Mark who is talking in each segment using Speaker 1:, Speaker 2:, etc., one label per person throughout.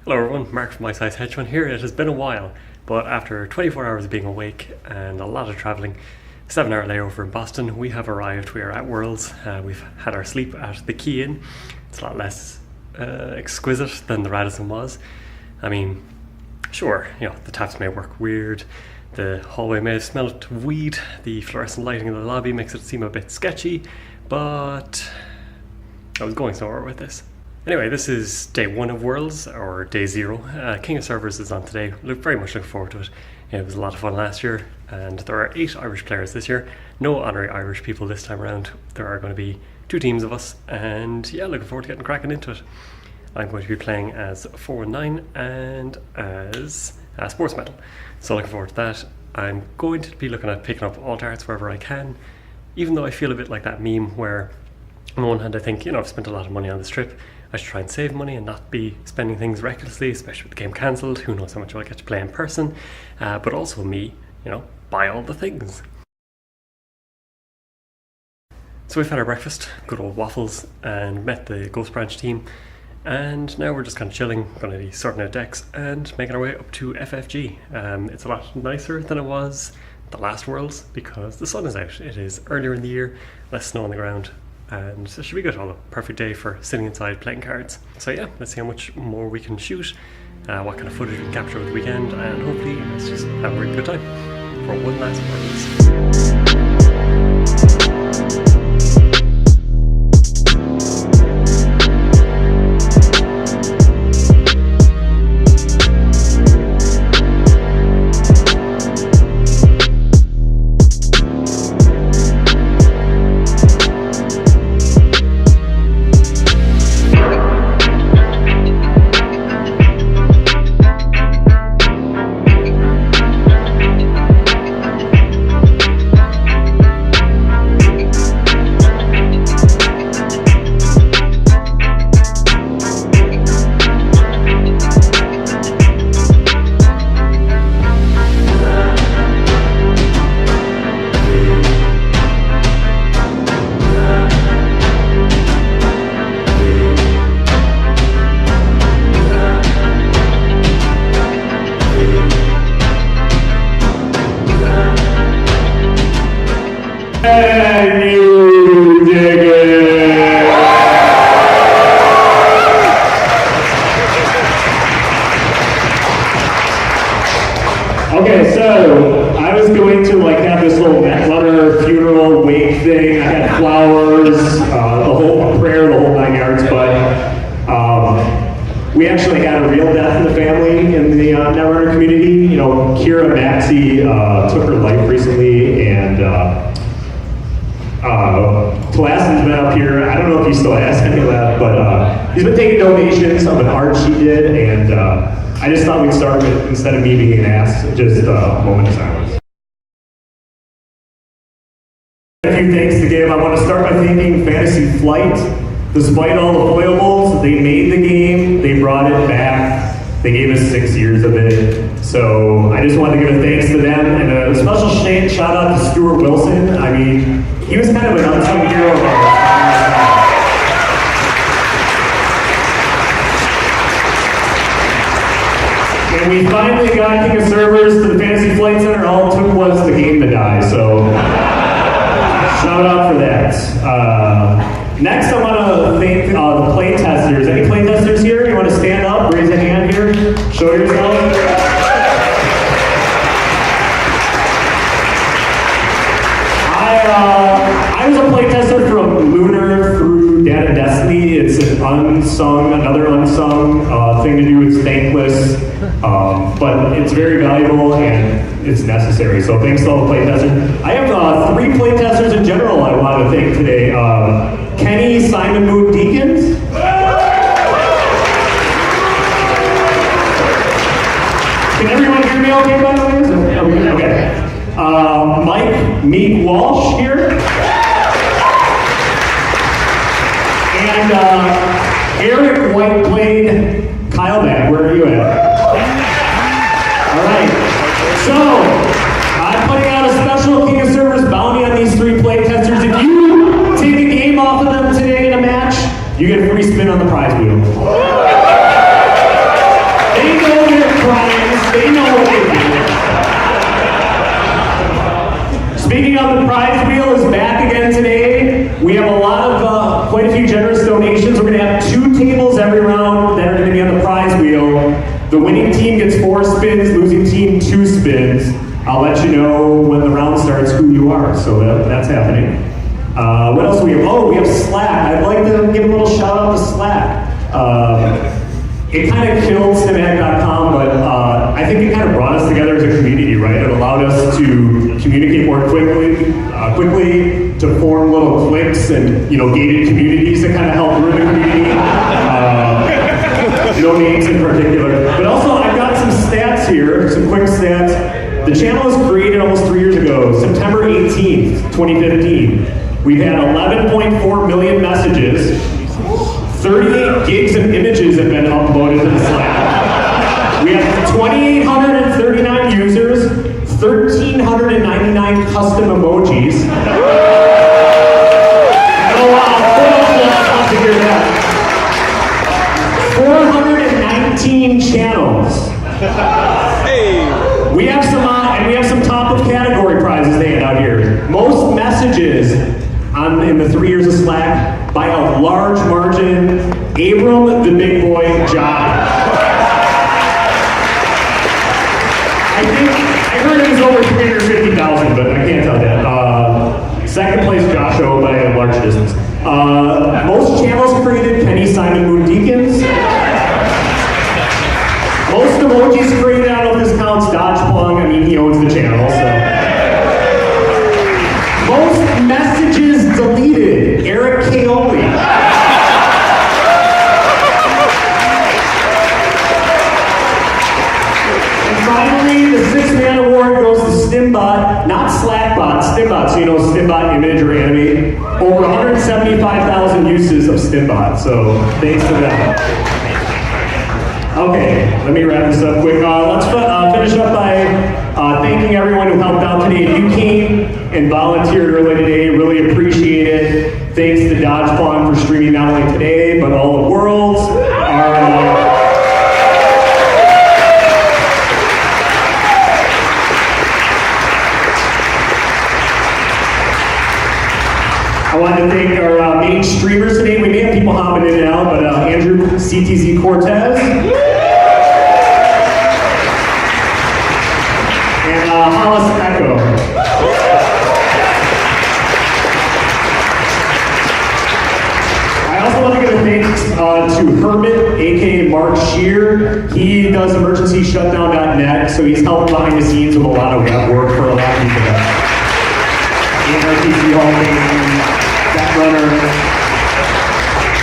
Speaker 1: Hello everyone, Mark from My Size Hedge Fund here. It has been a while, but after 24 hours of being awake and a lot of travelling, 7-hour layover in Boston, we have arrived. We are at Worlds. We've had our sleep at the Key Inn. It's a lot less exquisite than the Radisson was. I mean, sure, the taps may work weird, the hallway may have smelled of weed, the fluorescent lighting in the lobby makes it seem a bit sketchy, but I was going somewhere with this. Anyway, this is day 1 of Worlds, or day 0. King of Servers is on today. Very much looking forward to it. It was a lot of fun last year, and there are 8 Irish players this year. No honorary Irish people this time around. There are going to be 2 teams of us, and yeah, looking forward to getting cracking into it. I'm going to be playing as 419 and as Sports Medal, so looking forward to that. I'm going to be looking at picking up alt arts wherever I can, even though I feel a bit like that meme where on the one hand I think, I've spent a lot of money on this trip, I should try and save money and not be spending things recklessly, especially with the game cancelled. Who knows how much I'll get to play in person. But also me, buy all the things. So we've had our breakfast, good old waffles, and met the Ghost Branch team. And now we're just kind of chilling, going to be sorting out decks and making our way up to FFG. It's a lot nicer than it was the last Worlds because the sun is out. It is earlier in the year, less snow on the ground. And it should be good. A perfect day for sitting inside playing cards. So yeah, let's see how much more we can shoot, what kind of footage we can capture over the weekend, and hopefully let's just have a really good time for one last Worlds.
Speaker 2: Okay, so I was going to have this little Netrunner funeral wake thing. I had flowers, a prayer, the whole 9 yards, but we actually had a real death in the family in the Netrunner community. Kira Maxey took her life recently, and Tolasson's been up here. I don't know if he still has any of that, but he's been taking donations of an art she did, and I just thought we'd start with, instead of me being an ass, just a moment of silence. A few things to give. I want to start by thanking Fantasy Flight. Despite all the foibles, they made the game, they brought it back, they gave us 6 years of it. So I just wanted to give a thanks to them, and a special shout out to Stuart Wilson. I mean, he was kind of an unsung hero of ours. And we finally got King of Servers to the Fantasy Flight Center. All it took was the game to die, so shout out for that. Next, I want to thank the play testers. Any play testers here? You want to stand up, raise a hand here, show yourself. I was a playtester from Lunar through Data Destiny. It's another unsung thing to do. It's thankless, but it's very valuable and it's necessary. So thanks to all the playtesters. I have 3 playtesters in general I want to thank today. Kenny Simon Moon Deacons. Can everyone hear me okay, by the way? Okay. Mike Meek Walsh here. And Eric Whiteblade Kylebag. Where are you at? All right. So, I'm putting out a special King of Servers bounty on these 3 playtesters. If you take a game off of them today in a match, you get a free spin on the prize wheel. The winning team gets 4 spins, losing team 2 spins. I'll let you know when the round starts who you are, so that's happening. What else do we have? Oh, we have Slack. I'd like to give a little shout out to Slack. It kind of killed cinematic.com, but I think it kind of brought us together as a community, right? It allowed us to communicate more quickly, to form little cliques and gated communities that kind of help ruin the community. No names in particular, but also I've got some stats here, some quick stats. The channel was created almost 3 years ago, September 18th, 2015. We've had 11.4 million messages. 38 gigs of images have been uploaded to the Slack. We have 2,839 users, 1,399 custom emojis. Oh wow, to hear that. 419 channels. Hey. We have some top of category prizes they hand out here. Most messages in the 3 years of Slack by a large margin, Abram the Big Boy Job. I heard it was over 350,000, but I can't tell that. Second place, Joshua by a large distance. Most channels created, Kenny Simon Moon Deacons. Most emojis created, I don't know if this counts, Dodge Plung, I mean he owns the channel, so. Most messages deleted, Eric Kaoli. And finally, the 6-man award goes to Stimbot, not Slackbot, Stimbot, so you know Stimbot image or animate. Over 175,000 uses of Stimbot, so thanks to them. Okay, let me wrap this up quick. Let's finish up by thanking everyone who helped out today. If you came and volunteered early today, really appreciate it. Thanks to Dodge Plung for streaming not only today, but all the worlds. I wanted to thank our main streamers today. We may have people hopping in and out, but Andrew CTZ Cortez. And Hollis Echo. I also want to give a thanks to Hermit, aka Mark Shear. He does emergencyshutdown.net, so he's helped behind the scenes with a lot of web work for a lot of people. NRTC Hall Netrunner.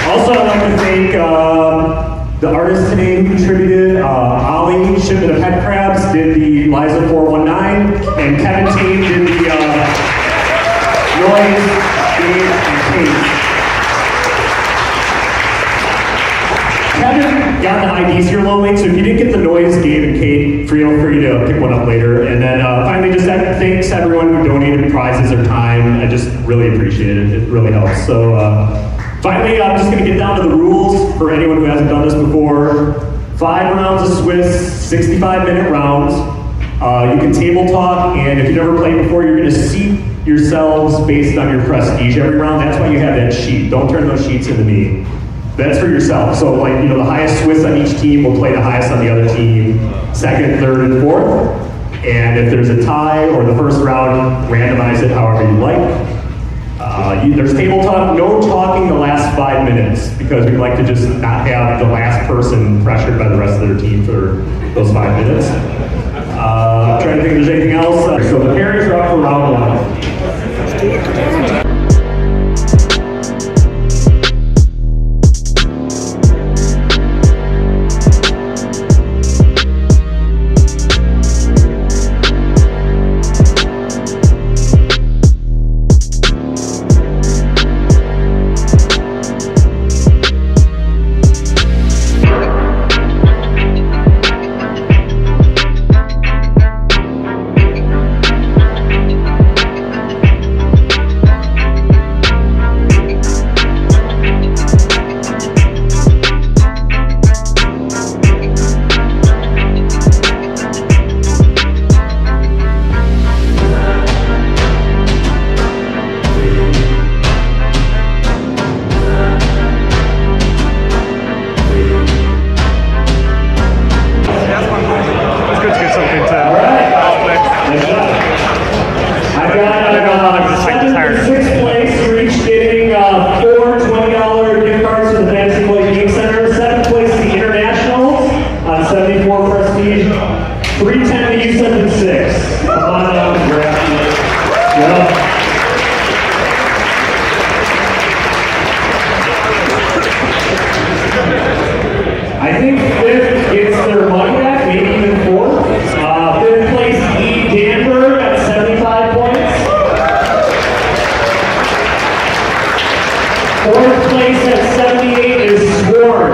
Speaker 2: Also, I'd like to thank the artist today who contributed. Ali, Shipment of Head Crabs, did the Liza 419, and Kevin Team did the noise, Dave, and Kate. Kevin got the IDs here a little late, so if you didn't get the noise, Dave and Kate, feel free to pick one up later. And then finally, just thanks everyone who donated prizes or time. I just really appreciate it. It really helps. So finally, I'm just going to get down to the rules for anyone who hasn't done this before. 5 rounds of Swiss, 65-minute rounds. You can table talk, and if you've never played before, you're going to seat yourselves based on your prestige every round. That's why you have that sheet. Don't turn those sheets into me. That's for yourself. So the highest Swiss on each team will play the highest on the other team, second, third, and fourth. And if there's a tie or the first round, randomize it however you like. There's table talk, no talking the last 5 minutes, because we'd like to just not have the last person pressured by the rest of their team for those 5 minutes. I'm trying to think if there's anything else. So the pairings are up for round 1. Yeah. I think fifth gets their money back, maybe even fourth. Fifth place, E. Danver at 75 points. Fourth place at 78 is Sworn.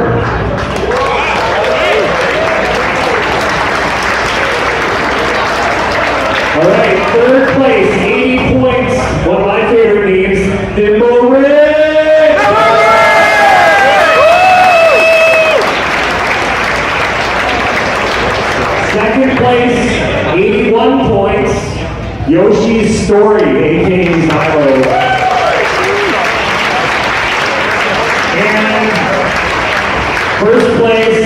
Speaker 2: All right, third place, 80 points. One of my favorite names, Thimble Rick. Second place, 81 points, Yoshi's Story, aka Zylo. And first place,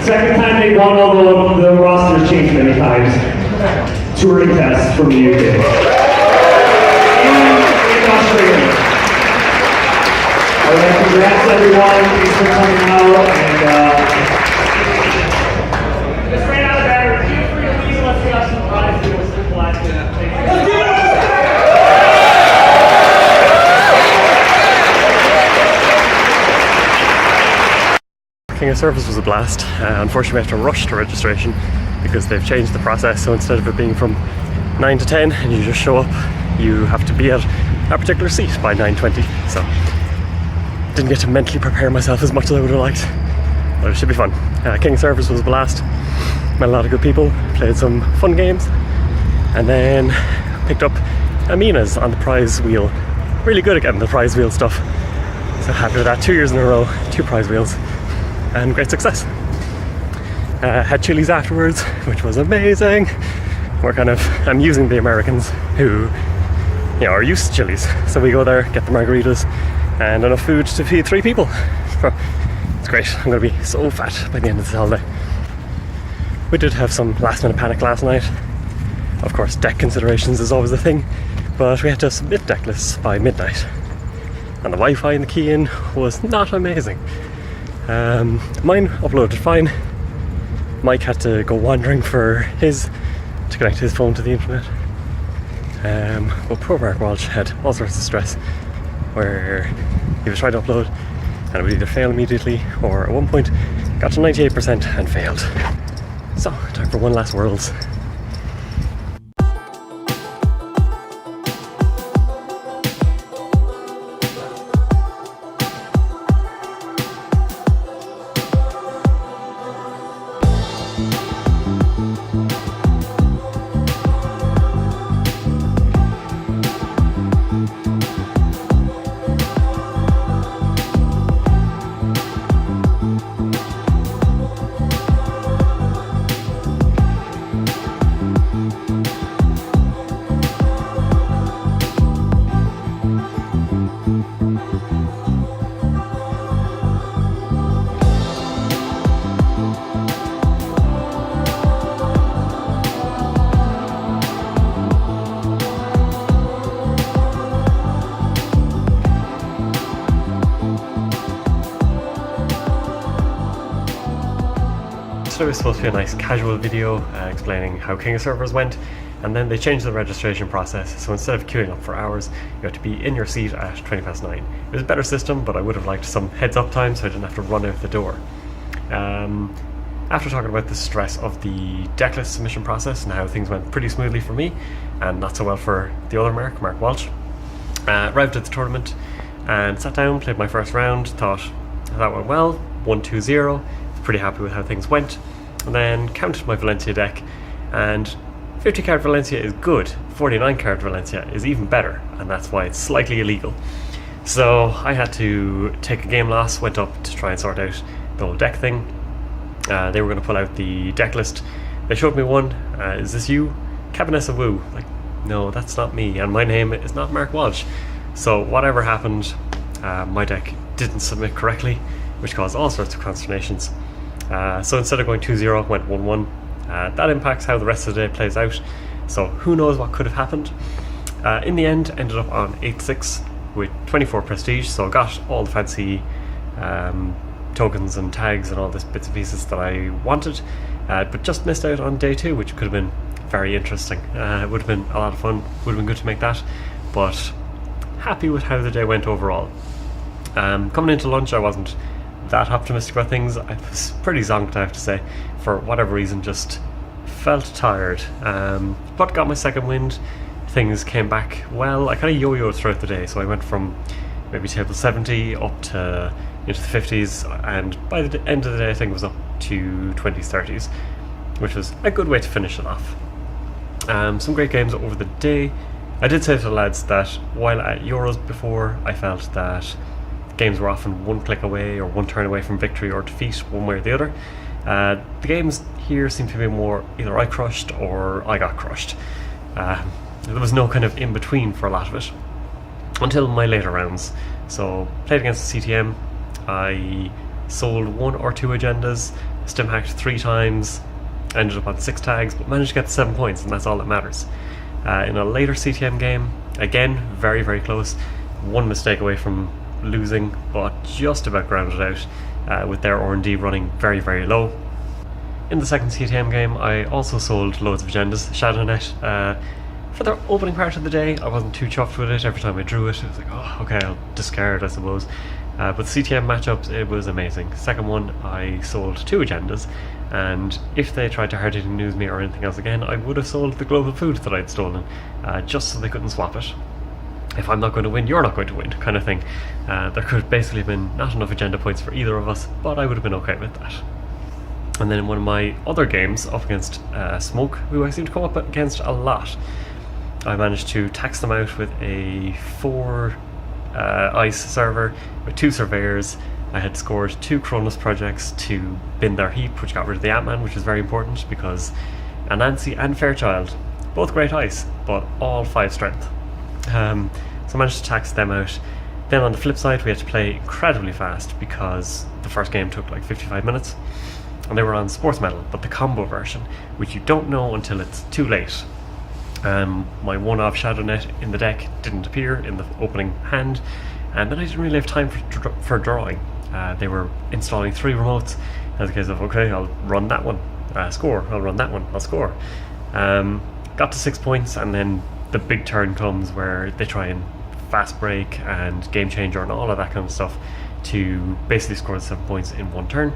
Speaker 2: second time they won, although the roster's changed many times. Touring test from the UK. And Australia. Alright, congrats everyone, thanks for coming out, and just ran out of battery. Feel free to leave unless you got some prizes or simple
Speaker 1: KoS Service was a blast. Unfortunately, we have to rush to registration because they've changed the process. So instead of it being from 9 to 10 and you just show up, you have to be at a particular seat by 9:20. So didn't get to mentally prepare myself as much as I would have liked, but it should be fun. KoS Service was a blast. Met a lot of good people, played some fun games, and then picked up Amina's on the prize wheel. Really good at getting the prize wheel stuff. So happy with that. 2 years in a row, 2 prize wheels, and great success. Had chilies afterwards, which was amazing. I'm using the Americans who, are used to chilies. So we go there, get the margaritas, and enough food to feed 3 people. So it's great. I'm going to be so fat by the end of this holiday. We did have some last minute panic last night. Of course, deck considerations is always a thing, but we had to submit deck lists by midnight. And the Wi-Fi in the key-in was not amazing. Mine uploaded fine. Mike had to go wandering to connect his phone to the internet. But poor Mark Walsh had all sorts of stress where he was trying to upload and it would either fail immediately or at one point got to 98% and failed. So, time for one last Worlds. So it was supposed to be a nice casual video explaining how KoS servers went, and then they changed the registration process, so instead of queuing up for hours, you have to be in your seat at 9:20. It was a better system, but I would have liked some heads up time so I didn't have to run out the door. After talking about the stress of the decklist submission process and how things went pretty smoothly for me, and not so well for the other Mark Walsh, arrived at the tournament and sat down, played my first round, thought that went well, 1-2-0, pretty happy with how things went, and then counted my Valencia deck, and 50 card Valencia is good, 49 card Valencia is even better, and that's why it's slightly illegal. So I had to take a game loss, went up to try and sort out the whole deck thing. They were going to pull out the deck list. They showed me one. Is this you? Cabinessa Wu. Like, no, that's not me, and my name is not Mark Walsh. So whatever happened, my deck didn't submit correctly, which caused all sorts of consternations. So instead of going 2-0, it went 1-1. That impacts how the rest of the day plays out, so who knows what could have happened. In the end, ended up on 8-6 with 24 prestige, so I got all the fancy tokens and tags and all this bits and pieces that I wanted, but just missed out on day 2, which could have been very interesting. It would have been a lot of fun, would have been good to make that, but happy with how the day went overall. Coming into lunch, I wasn't that optimistic about things. I was pretty zonked, I have to say, for whatever reason, just felt tired. But got my second wind, things came back well. I kind of yo-yoed throughout the day, so I went from maybe table 70 up to into the 50s, and by the end of the day I think it was up to 20s, 30s, which was a good way to finish it off. Some great games over the day. I did say to the lads that while at Euros before, I felt that games were often one click away or one turn away from victory or defeat, one way or the other. The games here seem to be more either I crushed or I got crushed. There was no kind of in between for a lot of it until my later rounds. So played against the CTM, I sold 1 or 2 agendas, stim hacked 3 times, ended up on 6 tags, but managed to get 7 points, and that's all that matters. In a later CTM game, again, very, very close, 1 mistake away from losing, but just about grounded out, with their R&D running very, very low. In the second CTM game, I also sold loads of agendas. ShadowNet, for the opening part of the day, I wasn't too chuffed with it. Every time I drew it, it was like, oh, okay, I'll discard, I suppose. But CTM matchups, it was amazing. Second one, I sold 2 agendas, and if they tried to hard hitting news me or anything else again, I would have sold the global food that I'd stolen, just so they couldn't swap it. If I'm not going to win, you're not going to win, kind of thing. There could have basically been not enough agenda points for either of us, but I would have been okay with that. And then in one of my other games, up against Smoke, who I seem to come up against a lot, I managed to tax them out with a 4 ice server with 2 surveyors. I had scored 2 Cronus projects to bin their heap, which got rid of the Ant-Man, which is very important because Anansi and Fairchild, both great ice, but all 5 strength. So I managed to tax them out. Then on the flip side, we had to play incredibly fast because the first game took like 55 minutes, and they were on Sports Medal, but the combo version, which you don't know until it's too late. My one-off ShadowNet in the deck didn't appear in the opening hand, and then I didn't really have time for drawing. They were installing 3 remotes, as a case of, okay, I'll run that one, score, I'll run that one, I'll score. Got to 6 points, and then the big turn comes where they try and fast break and game changer and all of that kind of stuff to basically score the 7 points in 1 turn.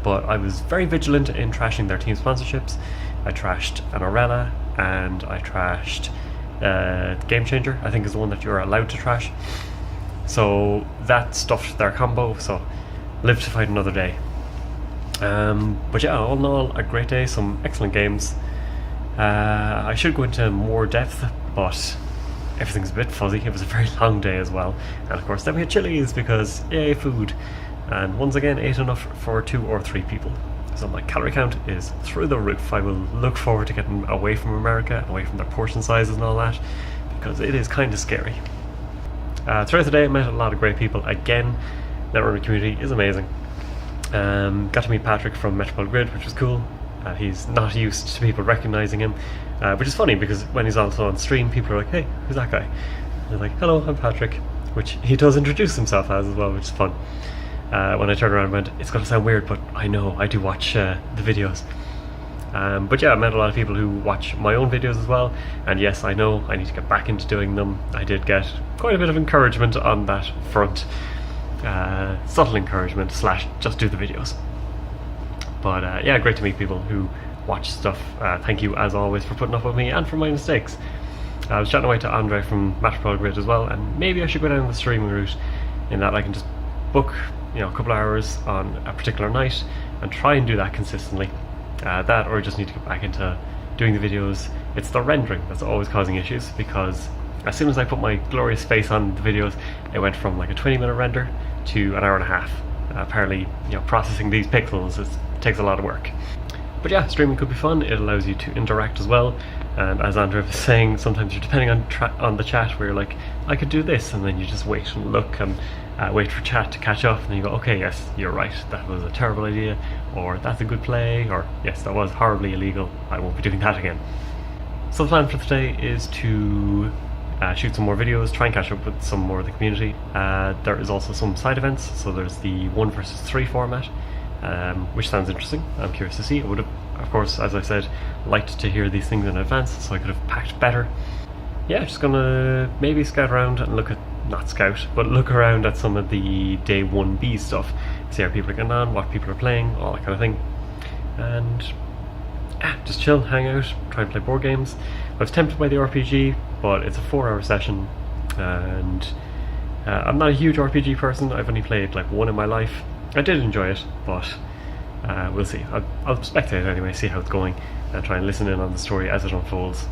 Speaker 1: But I was very vigilant in trashing their team sponsorships. I trashed an Arella, and I trashed Game Changer, I think is the one that you're allowed to trash. So that stuffed their combo, so live to fight another day. But yeah, all in all, a great day, some excellent games. I should go into more depth, but everything's a bit fuzzy. It was a very long day as well. And of course then we had chilies because, yay, food. And once again, ate enough for 2 or 3 people. So my calorie count is through the roof. I will look forward to getting away from America, away from their portion sizes and all that, because it is kind of scary. Throughout the day I met a lot of great people. Again, Netrunner community is amazing. Got to meet Patrick from Metropolitan Grid, which was cool. He's not used to people recognizing him, which is funny because when he's also on stream, people are like, hey, who's that guy? And they're like, hello, I'm Patrick, which he does introduce himself as well, which is fun. When I turned around and went, it's going to sound weird, but I know, I do watch the videos. But yeah, I met a lot of people who watch my own videos as well, and yes, I know, I need to get back into doing them. I did get quite a bit of encouragement on that front. Subtle encouragement / just do the videos. But yeah, great to meet people who watch stuff. Thank you as always for putting up with me and for my mistakes. I was chatting away to Andre from Metropolitan Grid as well, and maybe I should go down the streaming route in that I can just book a couple of hours on a particular night and try and do that consistently. That, or I just need to get back into doing the videos. It's the rendering that's always causing issues, because as soon as I put my glorious face on the videos, it went from like a 20-minute render to an hour and a half. Apparently, processing these pixels takes a lot of work. But yeah, streaming could be fun. It allows you to interact as well, and as Andrew was saying, sometimes you're depending on the chat where you're like, I could do this, and then you just wait and look and wait for chat to catch up, and then you go, okay, yes, you're right, that was a terrible idea, or that's a good play, or yes, that was horribly illegal, I won't be doing that again. So the plan for today is to shoot some more videos, try and catch up with some more of the community. There is also some side events, so there's the 1 versus 3 format, which sounds interesting. I'm curious to see. I would have, of course, as I said, liked to hear these things in advance so I could have packed better. Yeah, just gonna maybe scout around and look around at some of the day 1B stuff, see how people are getting on, what people are playing, all that kind of thing, and just chill, hang out, try and play board games. I was tempted by the RPG, but it's a 4-hour session, and I'm not a huge RPG person. I've only played like one in my life. I did enjoy it, but we'll see. I'll spectate anyway, see how it's going, and try and listen in on the story as it unfolds.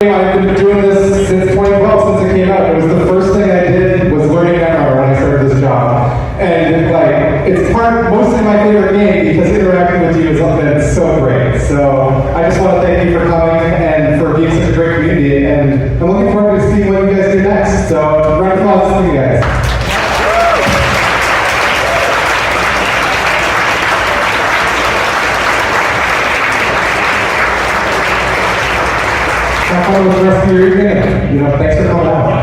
Speaker 3: I've been doing this since 2012, since it came out. It was the first thing I did was learning Netrunner when I started this job. And like, it's mostly my favorite game because interacting with you is something so great. So I just want to thank you for coming and for being such a great community. And I'm looking forward to seeing what you guys do next. So round of applause to you guys. Have fun with the rest of your evening. Thanks for coming out.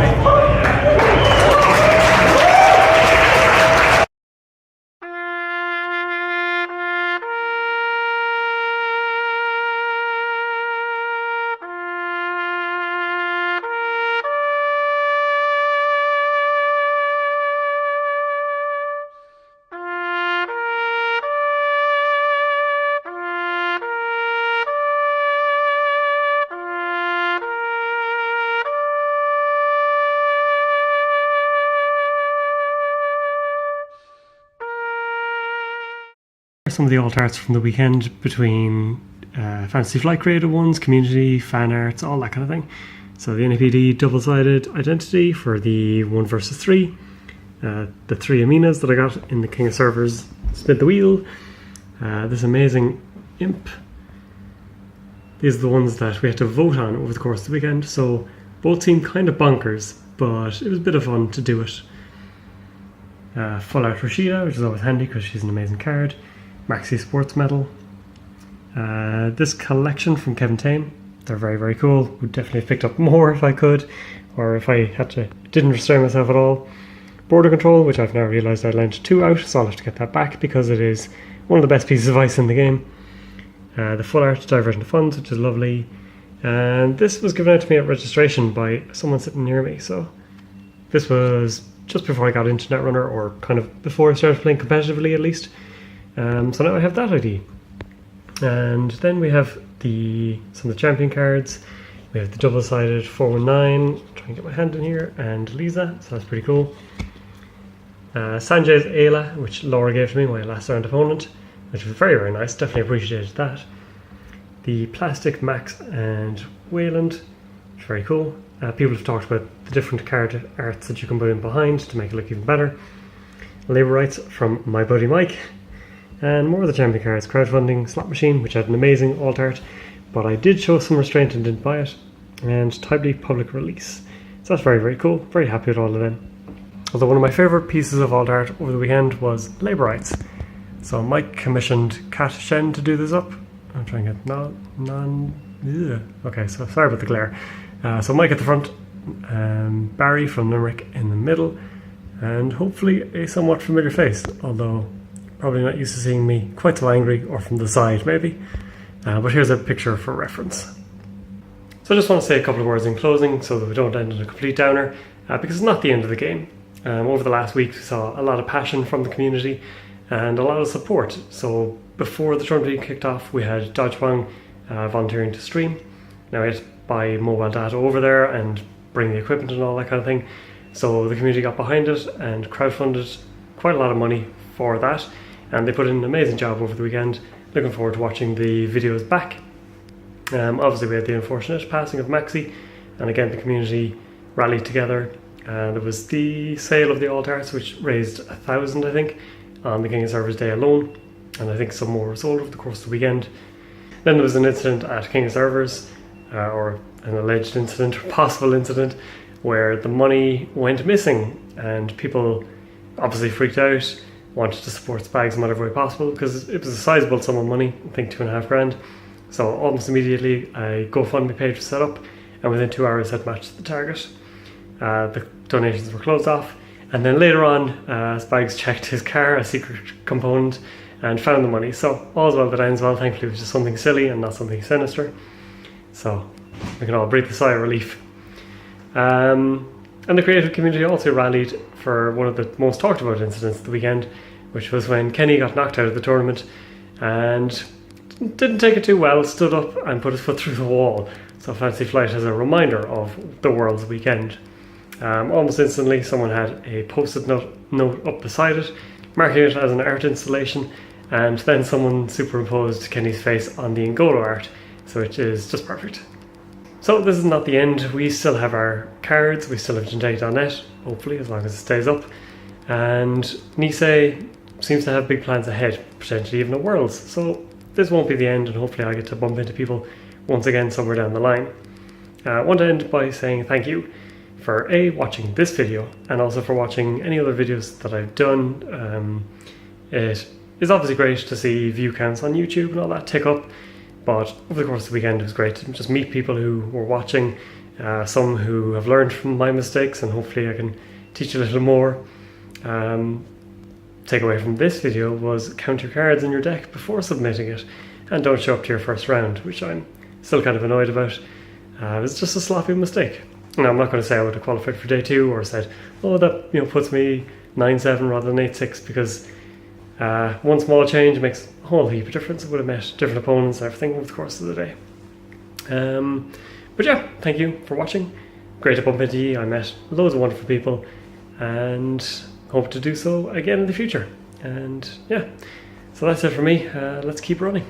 Speaker 1: Some of the alt arts from the weekend between Fantasy Flight creative ones, community, fan arts, all that kind of thing. So the NAPD double-sided identity for the 1 versus 3, the 3 Aminas that I got in the King of Servers Spin the Wheel, this amazing imp. These are the ones that we had to vote on over the course of the weekend, so both seemed kind of bonkers, but it was a bit of fun to do it. Full Out Rashida, which is always handy because she's an amazing card. Maxi Sports Medal. This collection from Kevin Tame, they're very, very cool. Would definitely have picked up more if I could, or if I didn't restrain myself at all. Border Control, which I've now realised I lent 2 out, so I'll have to get that back because it is one of the best pieces of ice in the game. The Full Art Diversion of Funds, which is lovely. And this was given out to me at registration by someone sitting near me, so this was just before I got into Netrunner, or kind of before I started playing competitively at least. So now I have that ID. And then we have some of the champion cards. We have the double-sided 419, try and get my hand in here, and Lisa, so that's pretty cool. Sanjay's Ayla, which Laura gave to me, my last round opponent, which was very, very nice. Definitely appreciated that. The plastic Max and Wayland, very cool. People have talked about the different card arts that you can put in behind to make it look even better. Labour rights from my buddy Mike, and more of the champion cards. Crowdfunding slot machine, which had an amazing alt art, but I did show some restraint and didn't buy it. And Timely public release. So that's very, very cool. Very happy with all of them. Although one of my favourite pieces of alt art over the weekend was Labour rights. So Mike commissioned Kat Shen to do this up. I'm trying to get okay, so sorry about the glare. So Mike at the front, Barry from Limerick in the middle, and hopefully a somewhat familiar face, although probably not used to seeing me quite so angry, or from the side maybe. But here's a picture for reference. So I just want to say a couple of words in closing so that we don't end on a complete downer, because it's not the end of the game. Over the last week we saw a lot of passion from the community and a lot of support. So before the tournament kicked off, we had Dodgebong volunteering to stream. Now we had to buy mobile data over there and bring the equipment and all that kind of thing. So the community got behind it and crowdfunded quite a lot of money for that, and they put in an amazing job over the weekend. Looking forward to watching the videos back. Obviously we had the unfortunate passing of Maxi, and again the community rallied together. There was the sale of the alt arts, which raised 1,000 I think on the King of Servers day alone, and I think some more were sold over the course of the weekend. Then there was an incident at King of Servers, or an alleged incident or possible incident, where the money went missing and people obviously freaked out, wanted to support Spags in whatever way possible, because it was a sizable sum of money, I think $2.5 grand. So almost immediately a GoFundMe page was set up, and within 2 hours had matched the target. The donations were closed off, and then later on Spags checked his car, a secret component, and found the money. So all's well that ends well. Thankfully it was just something silly and not something sinister, so we can all breathe a sigh of relief. And the creative community also rallied for one of the most talked about incidents of the weekend, which was when Kenny got knocked out of the tournament and didn't take it too well, stood up and put his foot through the wall. So Fantasy Flight has a reminder of the World's Weekend. Almost instantly someone had a post-it note up beside it, marking it as an art installation, and then someone superimposed Kenny's face on the Ngolo art, so which is just perfect. So this is not the end. We still have our cards, we still have Jintake.net, hopefully, as long as it stays up. And Nisei seems to have big plans ahead, potentially even at Worlds. So this won't be the end, and hopefully I'll get to bump into people once again somewhere down the line. I want to end by saying thank you for watching this video, and also for watching any other videos that I've done. It is obviously great to see view counts on YouTube and all that tick up, but over the course of the weekend it was great to just meet people who were watching, some who have learned from my mistakes, and hopefully I can teach a little more. Takeaway from this video was count your cards in your deck before submitting it, and don't show up to your first round, which I'm still kind of annoyed about. It was just a sloppy mistake. Now, I'm not going to say I would have qualified for day 2 or said, oh, that puts me 9-7 rather than 8-6, because one small change makes a whole heap of difference. I would have met different opponents and everything over the course of the day. But yeah, thank you for watching. Great to bump into you. I met loads of wonderful people and hope to do so again in the future. And yeah, so that's it for me. Let's keep running.